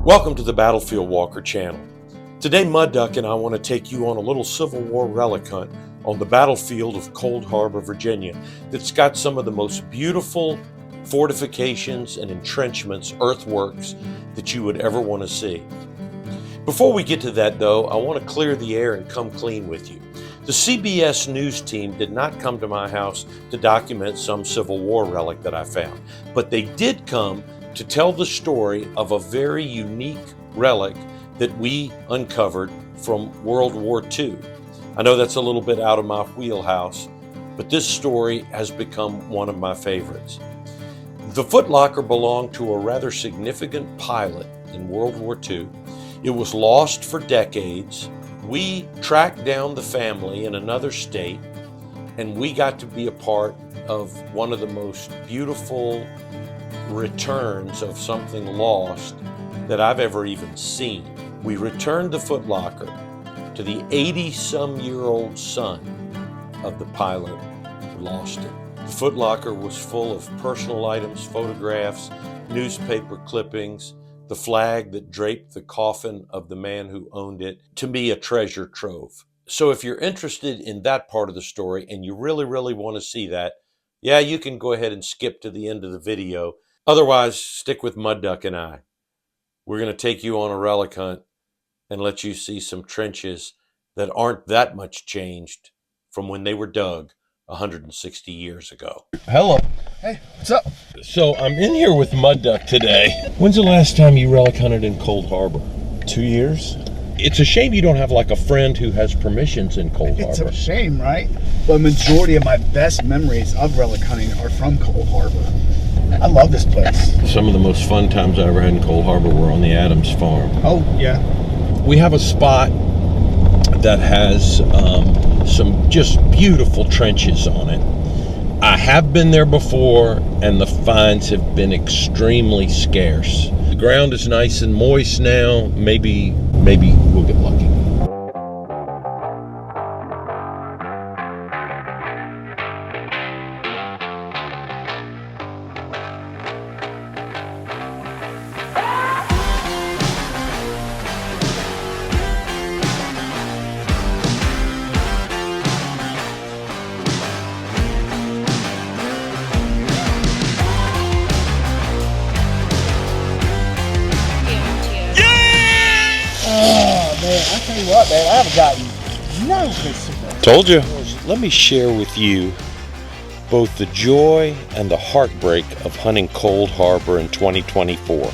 Welcome to the Battlefield Walker channel. Today Mud Duck and I want to take you on a little Civil War relic hunt on the battlefield of Cold Harbor, Virginia, that's got some of the most beautiful fortifications and entrenchments, earthworks, that you would ever want to see. Before we get to that though, I want to clear the air and come clean with you. The CBS news team did not come to my house to document some Civil War relic that I found, but they did come to tell the story of a very unique relic that we uncovered from World War II. I know that's a little bit out of my wheelhouse, but this story has become one of my favorites. The footlocker belonged to a rather significant pilot in World War II. It was lost for decades. We tracked down the family in another state, and we got to be a part of one of the most beautiful returns of something lost that I've ever even seen. We returned the footlocker to the 80-some-year-old son of the pilot who lost it. The footlocker was full of personal items, photographs, newspaper clippings, the flag that draped the coffin of the man who owned it. To me, a treasure trove. So if you're interested in that part of the story and you really want to see that, yeah, you can go ahead and skip to the end of the video. Otherwise, stick with Mud Duck and I. We're going to take you on a relic hunt and let you see some trenches that aren't that much changed from when they were dug 160 years ago. Hello. Hey, what's up? So I'm in here with Mud Duck today. When's the last time you relic hunted in Cold Harbor? 2 years. It's a shame you don't have like a friend who has permissions in Cold Harbor. It's a shame, right? But a majority of my best memories of relic hunting are from Cold Harbor. I love this place. Some of the most fun times I ever had in Cold Harbor were on the Adams farm. Oh, yeah. We have a spot that has some just beautiful trenches on it. I have been there before, and the finds have been extremely scarce. The ground is nice and moist now. Maybe we'll get lucky. I tell you what, man, I haven't gotten no fish. Told you. Let me share with you both the joy and the heartbreak of hunting Cold Harbor in 2024.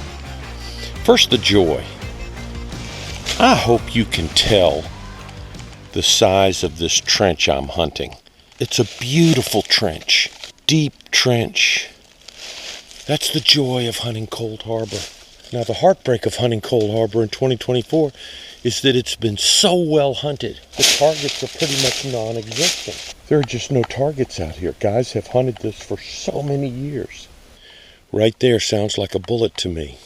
First, the joy. I hope you can tell the size of this trench I'm hunting. It's a beautiful trench, deep trench. That's the joy of hunting Cold Harbor. Now, the heartbreak of hunting Cold Harbor in 2024 is that it's been so well hunted. The targets are pretty much non-existent. There are just no targets out here. Guys have hunted this for so many years. Right there sounds like a bullet to me.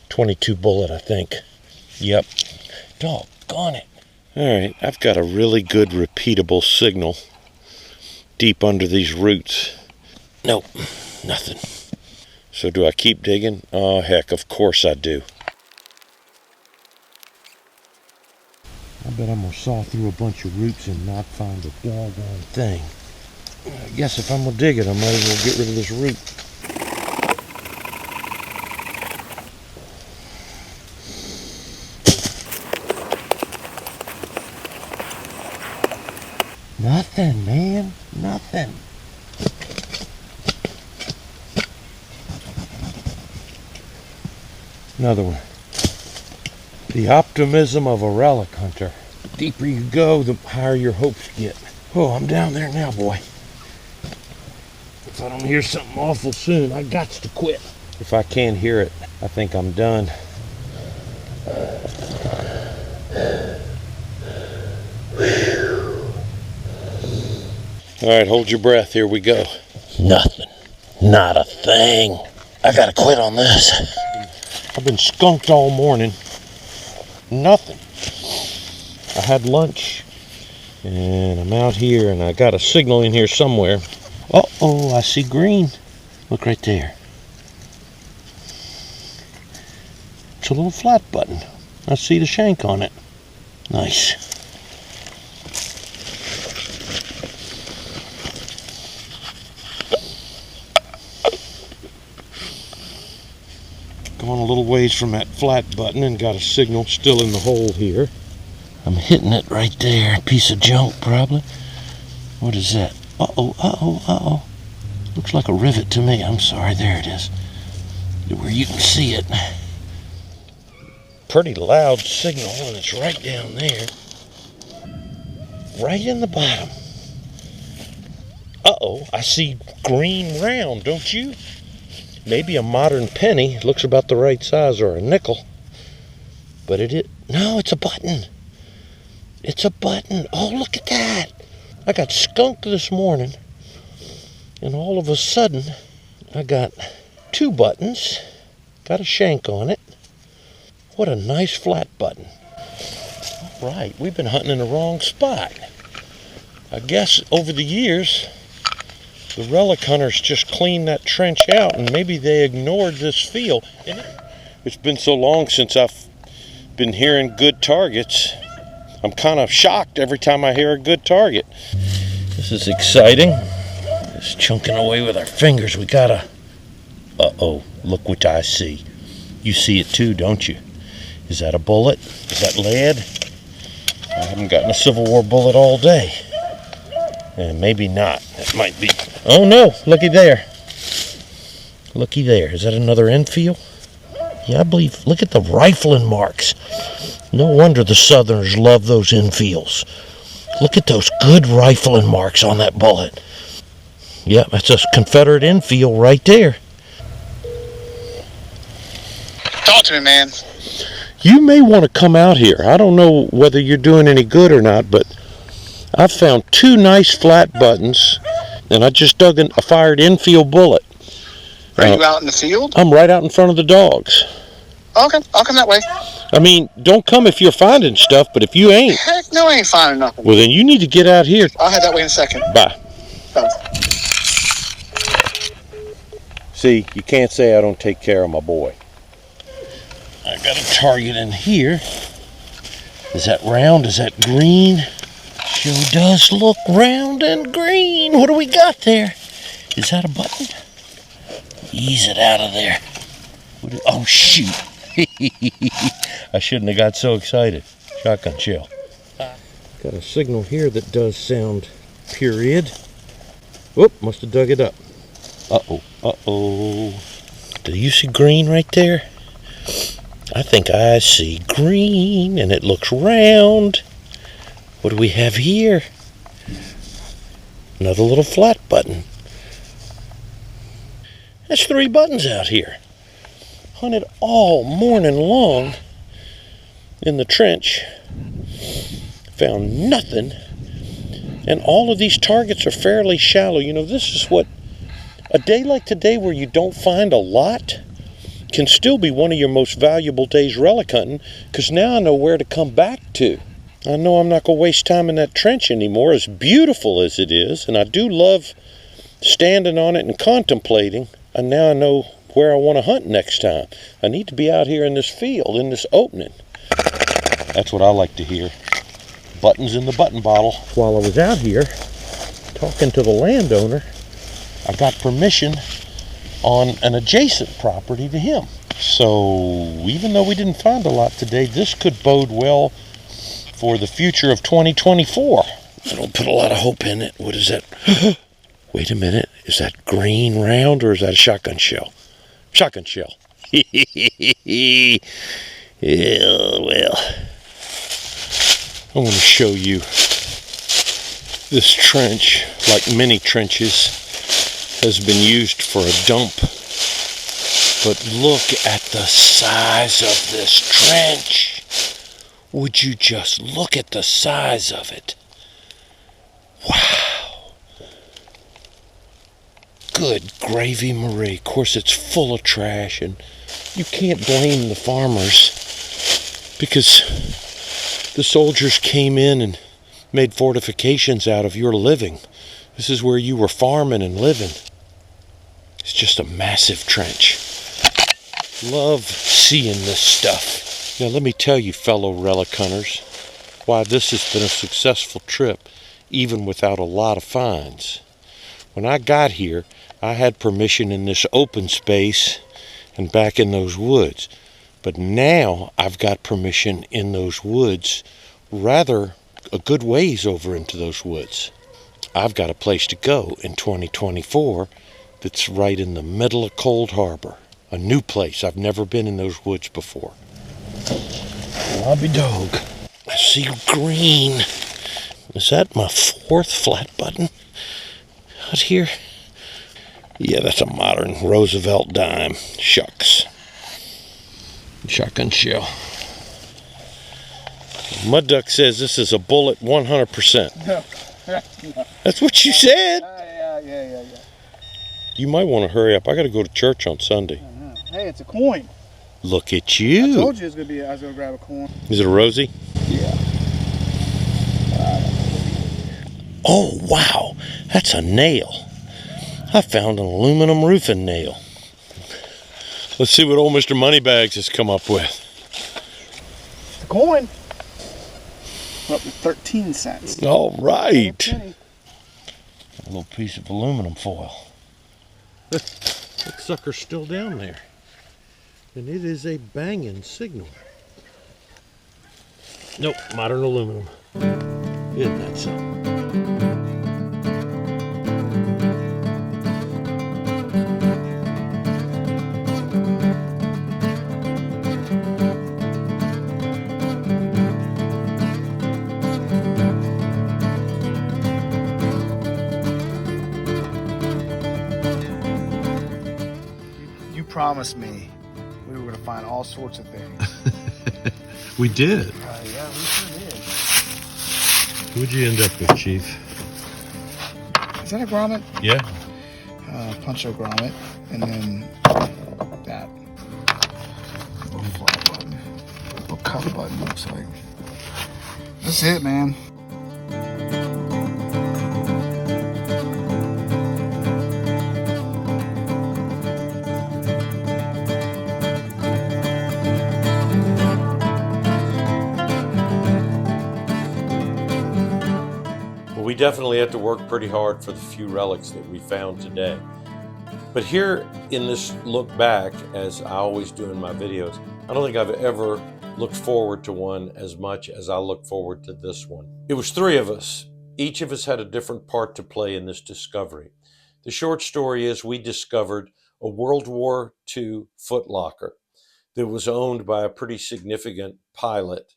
22 bullet, I think. Yep. Doggone it. All right, I've got a really good repeatable signal deep under these roots. Nope, nothing. So do I keep digging? Oh, heck, of course I do. I bet I'm going to saw through a bunch of roots and not find a doggone thing. I guess if I'm going to dig it, I might as well get rid of this root. Nothing, man. Nothing. Another one. The optimism of a relic hunter. The deeper you go, the higher your hopes get. Oh, I'm down there now, boy. If I don't hear something awful soon, I got to quit. If I can't hear it, I think I'm done. All right, hold your breath. Here we go. Nothing. Not a thing. I gotta quit on this. I've been skunked all morning. Nothing. I had lunch and I'm out here and I got a signal in here somewhere. Uh-oh, I see green. Look right there. it's a little flat button. I see the shank on it. Nice. Going a little ways from that flat button and got a signal still in the hole here. I'm hitting it right there. Piece of junk, probably. What is that? Uh-oh, uh-oh, uh-oh. Looks like a rivet to me. I'm sorry. There it is. Where you can see it. Pretty loud signal, and it's right down there. Right in the bottom. Uh-oh, I see green round, don't you? Maybe a modern penny. Looks about the right size, or a nickel. But no, it's a button. It's a button. Oh, look at that. I got skunked this morning, and all of a sudden, I got 2 buttons. Got a shank on it. What a nice flat button. All right, we've been hunting in the wrong spot. I guess over the years, the relic hunters just cleaned that trench out, and maybe they ignored this field. And it's been so long since I've been hearing good targets. I'm kind of shocked every time I hear a good target. This is exciting. Just chunking away with our fingers. We gotta... Uh-oh, look what I see. You see it too, don't you? Is that a bullet? Is that lead? I haven't gotten a Civil War bullet all day. And maybe not. It might be. Oh no, looky there. Looky there. Is that another Enfield? Yeah, I believe. Look at the rifling marks. No wonder the Southerners love those Enfields. Look at those good rifling marks on that bullet. Yep, that's a Confederate Enfield right there. Talk to me, man. You may want to come out here. I don't know whether you're doing any good or not, but I found 2 nice flat buttons, and I just dug a fired Enfield bullet. Are you out in the field? I'm right out in front of the dogs. Okay, I'll come that way. I mean, don't come if you're finding stuff, but if you ain't... Heck no, I ain't finding nothing. Well, then you need to get out here. I'll head that way in a second. Bye. Bye. See, you can't say I don't take care of my boy. I got a target in here. Is that round? Is that green? Sure does look round and green. What do we got there? Is that a button? Ease it out of there. Oh, shoot. I shouldn't have got so excited. Shotgun shell. Got a signal here that does sound period. Whoop, must have dug it up. Uh-oh, uh-oh. Do you see green right there? I think I see green, and it looks round. What do we have here? Another little flat button. That's 3 buttons out here. Hunted all morning long in the trench. Found nothing. And all of these targets are fairly shallow. You know, this is what a day like today where you don't find a lot can still be one of your most valuable days relic hunting, because now I know where to come back to. I know I'm not going to waste time in that trench anymore, as beautiful as it is, and I do love standing on it and contemplating, and now I know where I want to hunt next time. I need to be out here in this field, in this opening. That's what I like to hear. Buttons in the button bottle. While I was out here talking to the landowner, I got permission on an adjacent property to him. So even though we didn't find a lot today, this could bode well for the future of 2024. I don't put a lot of hope in it. What is that? Wait a minute. Is that green round, or is that a shotgun shell? Shotgun shell. Yeah, well, I want to show you this trench, like many trenches, has been used for a dump. But look at the size of this trench. Would you just look at the size of it? Wow. Good gravy Marie. Of course, it's full of trash, and you can't blame the farmers, because the soldiers came in and made fortifications out of your living. This is where you were farming and living. It's just a massive trench. Love seeing this stuff. Now let me tell you, fellow relic hunters, why this has been a successful trip, even without a lot of finds. When I got here, I had permission in this open space and back in those woods. But now I've got permission in those woods, rather a good ways over into those woods. I've got a place to go in 2024 that's right in the middle of Cold Harbor. A new place. I've never been in those woods before. Lobby dog. I see green. Is that my 4th flat button out here? Yeah, that's a modern Roosevelt dime. Shucks. Shotgun shell. Mud Duck says this is a bullet 100%. No. That's what you said. Yeah. You might want to hurry up. I got to go to church on Sunday. Hey, it's a coin. Look at you. I told you I was going to grab a coin. Is it a Rosie? Yeah. Oh, wow. That's a nail. I found an aluminum roofing nail. Let's see what old Mr. Moneybags has come up with. It's a coin. Up to 13 cents. All right. A little piece of aluminum foil. That sucker's still down there. And it is a banging signal. Nope, modern aluminum. Isn't that something? You promised me we were going to find all sorts of things. We did. Yeah, we sure did. What'd you end up with, Chief? Is that a grommet? Yeah. Puncho grommet. And then that. Little flat button. Little cuff button, looks like. That's it, man. We definitely had to work pretty hard for the few relics that we found today. But here in this look back, as I always do in my videos, I don't think I've ever looked forward to one as much as I look forward to this one. It was 3 of us. Each of us had a different part to play in this discovery. The short story is we discovered a World War II footlocker that was owned by a pretty significant pilot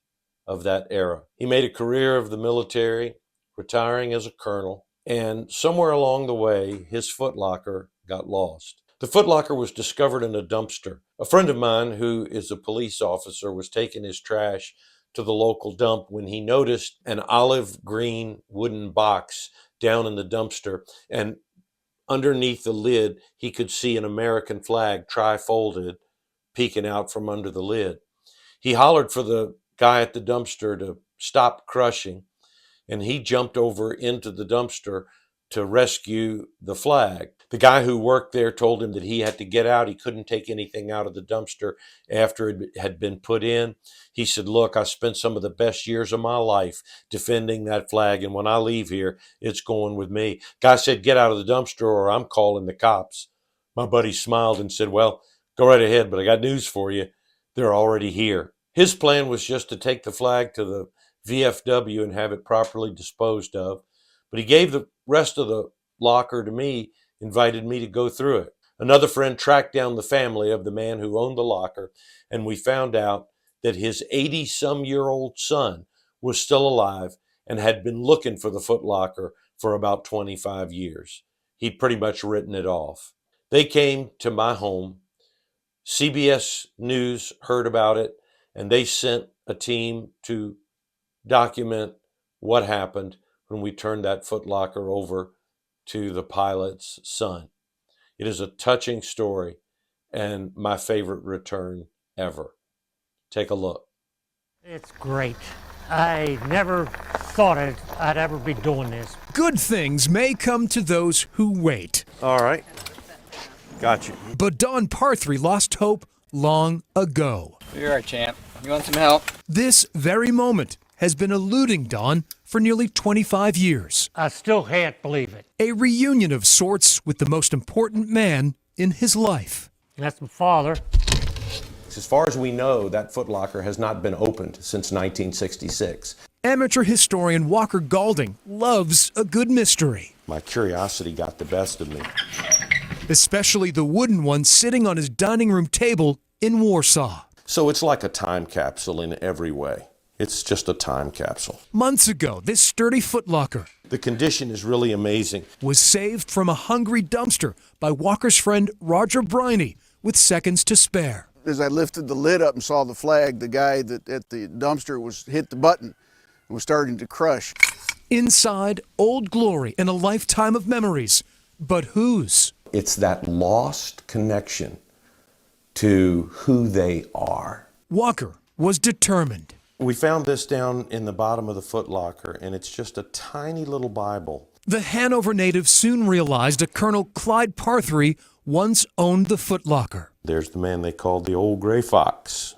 of that era. He made a career of the military, retiring as a colonel, and somewhere along the way, his footlocker got lost. The footlocker was discovered in a dumpster. A friend of mine who is a police officer was taking his trash to the local dump when he noticed an olive green wooden box down in the dumpster, and underneath the lid, he could see an American flag tri-folded peeking out from under the lid. He hollered for the guy at the dumpster to stop crushing, and he jumped over into the dumpster to rescue the flag. The guy who worked there told him that he had to get out. He couldn't take anything out of the dumpster after it had been put in. He said, "Look, I spent some of the best years of my life defending that flag, and when I leave here, it's going with me." Guy said, "Get out of the dumpster or I'm calling the cops." My buddy smiled and said, "Well, go right ahead, but I got news for you. They're already here." His plan was just to take the flag to the VFW and have it properly disposed of. But he gave the rest of the locker to me, invited me to go through it. Another friend tracked down the family of the man who owned the locker, and we found out that his 80-some-year-old son was still alive and had been looking for the footlocker for about 25 years. He'd pretty much written it off. They came to my home. CBS News heard about it, and they sent a team to document what happened when we turned that footlocker over to the pilot's son. It is a touching story and my favorite return ever. Take a look. It's great. I never thought I'd ever be doing this. Good things may come to those who wait. All right. Got you. But Don Parthry lost hope long ago. You're our champ. You want some help? This very moment has been eluding Don for nearly 25 years. I still can't believe it. A reunion of sorts with the most important man in his life. That's my father. As far as we know, that footlocker has not been opened since 1966. Amateur historian Walker Galding loves a good mystery, My curiosity got the best of me. especially the wooden one sitting on his dining room table in Warsaw. So it's like a time capsule in every way. It's just a time capsule. Months ago, this sturdy footlocker The condition is really amazing. was saved from a hungry dumpster by Walker's friend Roger Briney with seconds to spare. As I lifted the lid up and saw the flag, the guy that at the dumpster was hit the button and was starting to crush. Inside, old glory and a lifetime of memories. But whose? It's that lost connection to who they are. Walker was determined. We found this down in the bottom of the footlocker, and it's just a tiny little Bible. The Hanover native soon realized a Colonel Clyde Parthery once owned the footlocker. There's the man they called the Old Gray Fox,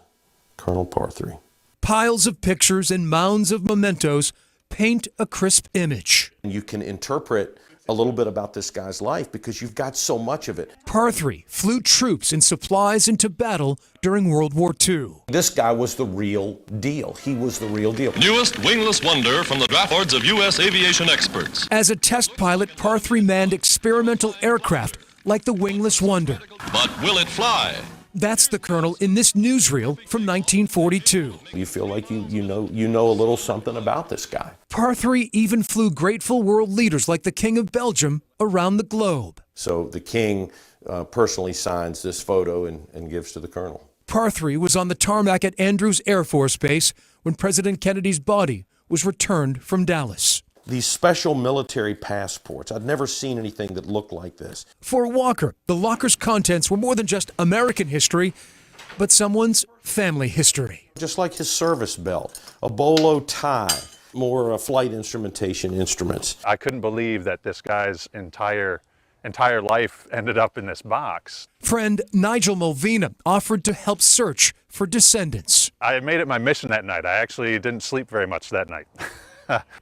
Colonel Parthery. Piles of pictures and mounds of mementos paint a crisp image. You can interpret a little bit about this guy's life because you've got so much of it. Parthery flew troops and supplies into battle during World War II. This guy was the real deal. He was the real deal. Newest wingless wonder from the draft boards of U.S. aviation experts. As a test pilot, Parthery manned experimental aircraft like the Wingless Wonder. But will it fly? That's the Colonel in this newsreel from 1942. You feel like you know a little something about this guy. Parthery even flew grateful world leaders like the King of Belgium around the globe. So the king personally signs this photo and gives to the colonel. Parthery was on the tarmac at Andrews Air Force Base when President Kennedy's body was returned from Dallas. These special military passports, I'd never seen anything that looked like this. For Walker, the locker's contents were more than just American history, but someone's family history. Just like his service belt, a bolo tie, more flight instrumentation instruments. I couldn't believe that this guy's entire life ended up in this box. Friend Nigel Mulvina offered to help search for descendants. I made it my mission that night. I actually didn't sleep very much that night.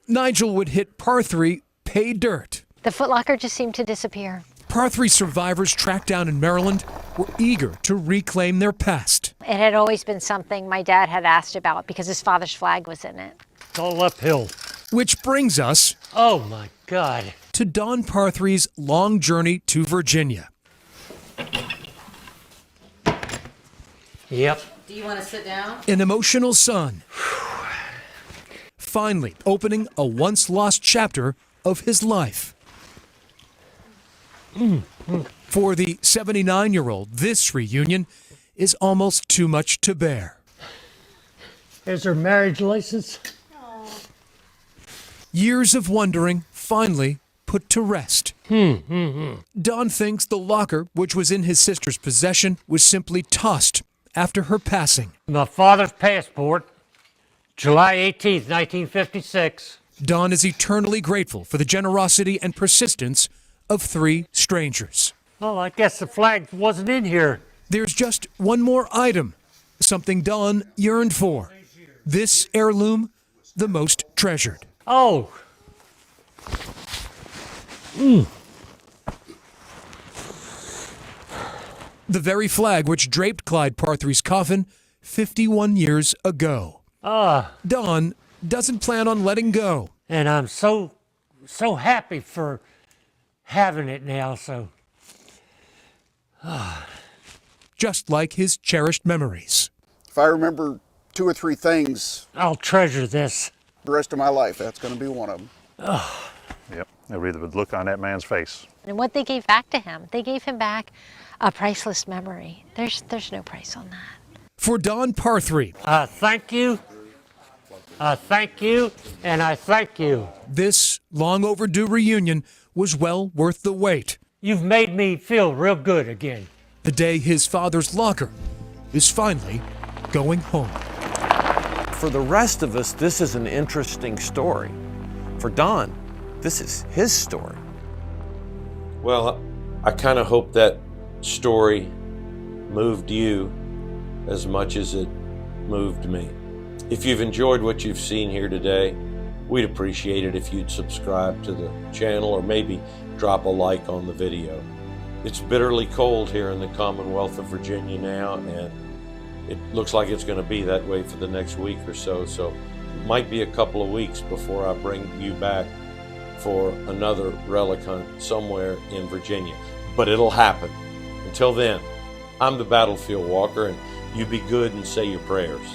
Nigel would hit Parthery pay dirt. The footlocker just seemed to disappear. Parthery survivors tracked down in Maryland were eager to reclaim their past. It had always been something my dad had asked about because his father's flag was in it. It's all uphill. Which brings us, Oh my God. to Don Parthery's long journey to Virginia. Yep. Do you want to sit down? An emotional son. Finally opening a once lost chapter of his life. For the 79-year-old, this reunion is almost too much to bear. Here's her marriage license. Years of wondering finally put to rest. Don thinks the locker, which was in his sister's possession, was simply tossed after her passing. My father's passport, July 18th, 1956. Don is eternally grateful for the generosity and persistence of three strangers. Well, I guess the flag wasn't in here. There's just one more item, something Don yearned for. This heirloom, the most treasured. Oh. The very flag which draped Clyde Parthery's coffin 51 years ago. Don doesn't plan on letting go. And I'm so happy for having it now, so. Just like his cherished memories. If I remember 2 or 3 things I'll treasure this. the rest of my life, that's going to be one of them. Yep, I read the look on that man's face. And what they gave back to him, they gave him back a priceless memory. There's no price on that. For Don Parthery, Thank you. Thank you, and I thank you. this long overdue reunion was well worth the wait. You've made me feel real good again. The day his father's locker is finally going home. For the rest of us, this is an interesting story. For Don, this is his story. Well, I kind of hope that story moved you as much as it moved me. If you've enjoyed what you've seen here today, we'd appreciate it if you'd subscribe to the channel or maybe drop a like on the video. It's bitterly cold here in the Commonwealth of Virginia now, and it looks like it's going to be that way for the next week or so. So it might be a couple of weeks before I bring you back for another relic hunt somewhere in Virginia. But it'll happen. Until then, I'm the Battlefield Walker, and you be good and say your prayers.